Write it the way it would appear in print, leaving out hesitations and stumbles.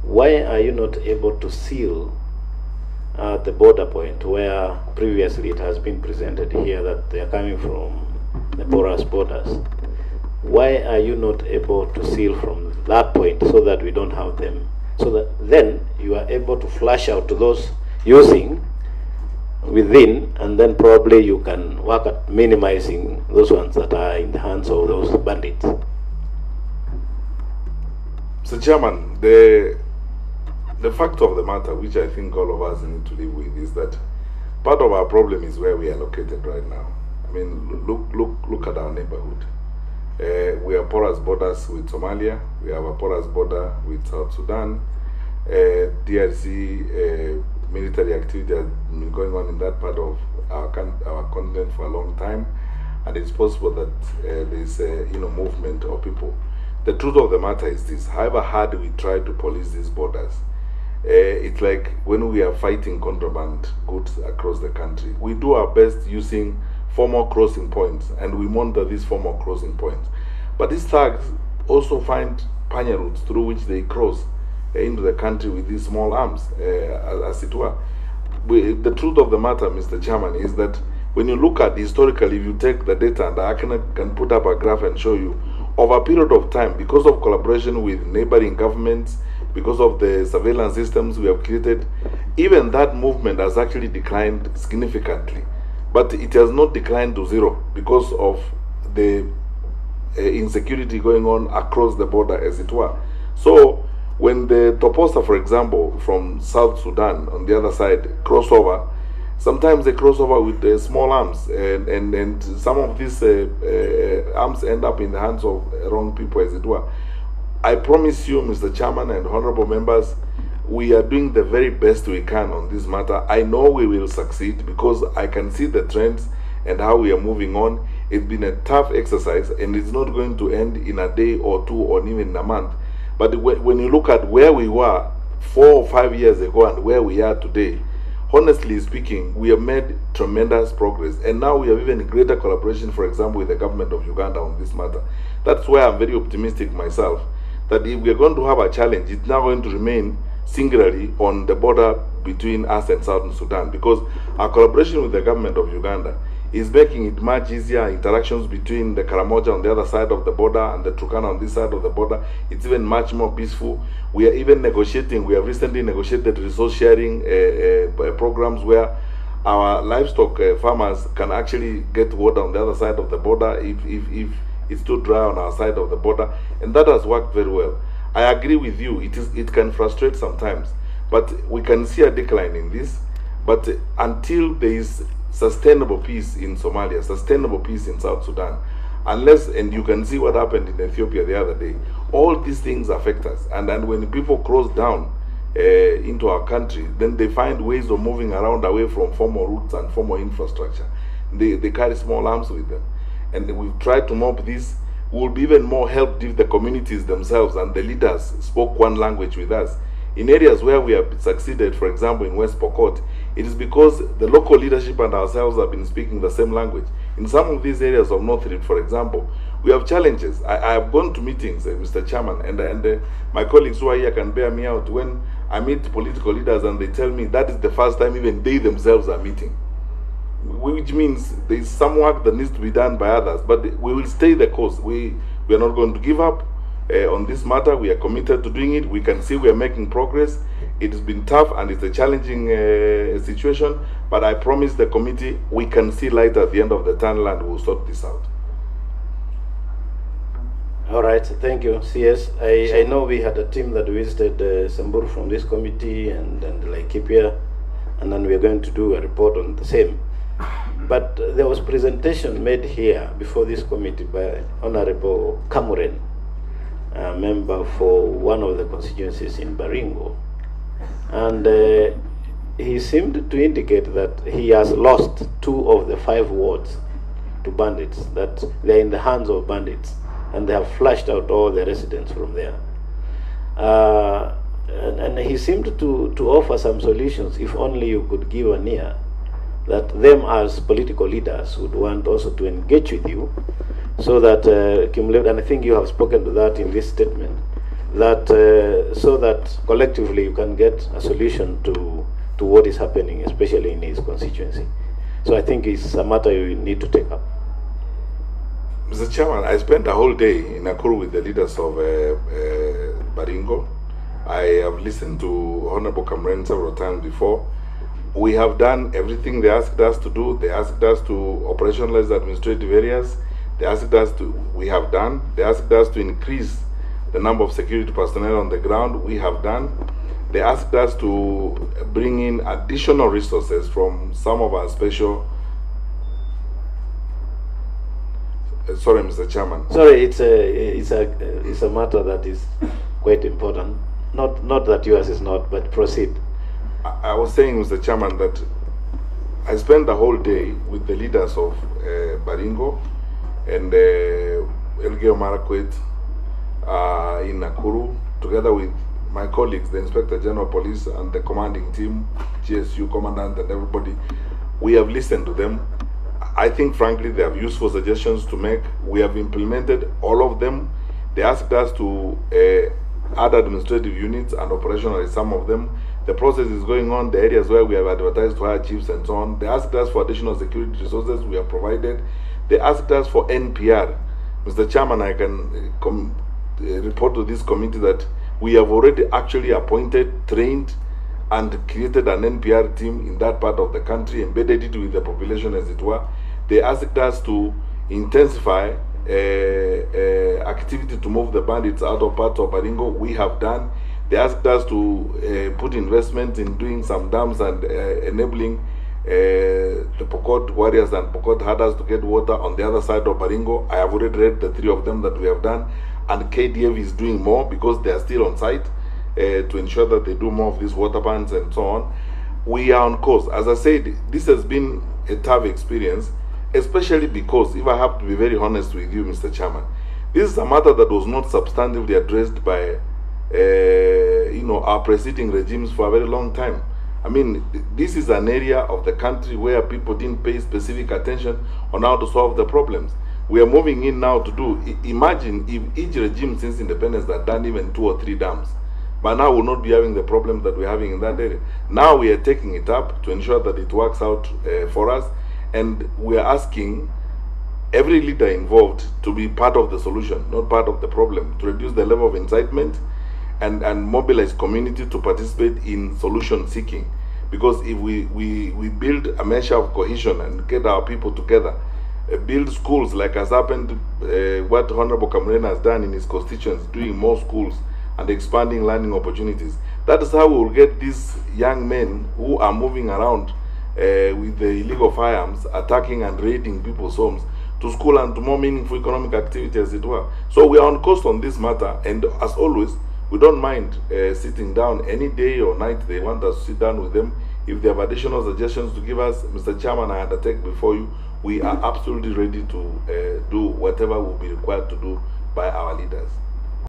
why are you not able to seal the border point where previously it has been presented here that they are coming from the porous borders? Why are you not able to seal from that point so that we don't have them? So that then you are able to flush out to those using within, and then probably you can work at minimizing those ones that are in the hands of those bandits. Mr. Chairman, the fact of the matter, which I think all of us need to live with, is that part of our problem is where we are located right now. I mean, look at our neighborhood. We have porous borders with Somalia. We have a porous border with South Sudan. DRC military activity has been going on in that part of our continent for a long time, and it's possible that there's movement of people. The truth of the matter is this: however hard we try to police these borders, it's like when we are fighting contraband goods across the country. We do our best using formal crossing points, and we monitor these formal crossing points. But these thugs also find panya routes through which they cross into the country with these small arms, as it were. The truth of the matter, Mr. Chairman, is that when you look at historically, if you take the data, and I can put up a graph and show you, over a period of time, because of collaboration with neighboring governments, because of the surveillance systems we have created, even that movement has actually declined significantly. But it has not declined to zero because of the insecurity going on across the border, as it were. So when the Toposa, for example, from South Sudan on the other side cross over, sometimes they cross over with small arms, and some of these arms end up in the hands of wrong people, as it were. I promise you, Mr. Chairman and honorable members, we are doing the very best we can on this matter. I know we will succeed because I can see the trends and how we are moving on. It's been a tough exercise, and it's not going to end in a day or two or even in a month. But when you look at where we were 4 or 5 years ago and where we are today, honestly speaking, we have made tremendous progress. And now we have even greater collaboration, for example, with the government of Uganda on this matter. That's why I'm very optimistic myself, that if we are going to have a challenge, it's now going to remain singularly on the border between us and Southern Sudan, because our collaboration with the government of Uganda is making it much easier. Interactions between the Karamoja on the other side of the border and the Turkana on this side of the border, it's even much more peaceful. We are even negotiating, we have recently negotiated resource sharing programs where our livestock farmers can actually get water on the other side of the border if it's too dry on our side of the border, and that has worked very well. I agree with you, it can frustrate sometimes, but we can see a decline in this. But until there is sustainable peace in Somalia, sustainable peace in South Sudan, unless, and you can see what happened in Ethiopia the other day, all these things affect us. And when people cross down into our country, then they find ways of moving around away from formal routes and formal infrastructure. They carry small arms with them. And we've tried to mob this. We will be even more helped if the communities themselves and the leaders spoke one language with us. In areas where we have succeeded, for example in West Pokot, it is because the local leadership and ourselves have been speaking the same language. In some of these areas of North Rift, for example, we have challenges. I have gone to meetings, Mr. Chairman, and my colleagues who are here can bear me out. When I meet political leaders and they tell me that is the first time even they themselves are meeting, which means there is some work that needs to be done by others, but we will stay the course. We are not going to give up on this matter. We are committed to doing it. We can see we are making progress. It has been tough and it's a challenging situation, but I promise the committee we can see light at the end of the tunnel and we'll sort this out. All right, thank you, CS. I know we had a team that visited Samburu from this committee and Laikipia, and then we are going to do a report on the same. But there was presentation made here before this committee by Honorable Kamuren, a member for one of the constituencies in Baringo. And he seemed to indicate that he has lost 2 of the 5 wards to bandits, that they're in the hands of bandits, and they have flushed out all the residents from there. And he seemed to offer some solutions, if only you could give an ear, that them as political leaders would want also to engage with you, so that, and I think you have spoken to that in this statement, that so that collectively you can get a solution to what is happening, especially in his constituency. So I think it's a matter you need to take up. Mr. Chairman, I spent a whole day in Nakuru with the leaders of Baringo. I have listened to Honorable Kamren several times before. We have done everything they asked us to do. They asked us to operationalize administrative areas. They asked us to, we have done. They asked us to increase the number of security personnel on the ground. We have done. They asked us to bring in additional resources from some of our special. Sorry, Mr. Chairman. Sorry, it's a matter that is quite important. Not that yours is not, but proceed. I was saying, Mr. Chairman, that I spent the whole day with the leaders of Baringo and Elgeyo Marakwet in Nakuru, together with my colleagues, the Inspector General of Police and the commanding team, GSU Commandant and everybody. We have listened to them. I think, frankly, they have useful suggestions to make. We have implemented all of them. They asked us to add administrative units and operationalize some of them. The process is going on. The areas where we have advertised to hire chiefs and so on. They asked us for additional security resources. We have provided. They asked us for NPR. Mr. Chairman, I can report to this committee that we have already actually appointed, trained, and created an NPR team in that part of the country, embedded it with the population, as it were. They asked us to intensify activity to move the bandits out of parts of Baringo. We have done. They asked us to put investment in doing some dams and enabling the Pokot warriors and Pokot herders to get water on the other side of Baringo. I have already read the 3 of them that we have done, and KDF is doing more because they are still on site to ensure that they do more of these water bans and so on. We are on course. As I said, this has been a tough experience, especially because, if I have to be very honest with you, Mr. Chairman, this is a matter that was not substantively addressed by our preceding regimes for a very long time. I mean, this is an area of the country where people didn't pay specific attention on how to solve the problems. We are moving in now to do. Imagine if each regime since independence had done even 2 or 3 dams. But now we'll not be having the problem that we're having in that area. Now we are taking it up to ensure that it works out for us. And we are asking every leader involved to be part of the solution, not part of the problem, to reduce the level of incitement and mobilize community to participate in solution seeking. Because if we build a measure of cohesion and get our people together, build schools like has happened, what Honorable Kamren has done in his constituents, doing more schools and expanding learning opportunities. That is how we will get these young men who are moving around with the illegal firearms, attacking and raiding people's homes, to school and to more meaningful economic activity, as it were. So we are on course on this matter, and as always, we don't mind sitting down any day or night they want us to sit down with them. If they have additional suggestions to give us, Mr. Chairman, I undertake before you, we are absolutely ready to do whatever will be required to do by our leaders.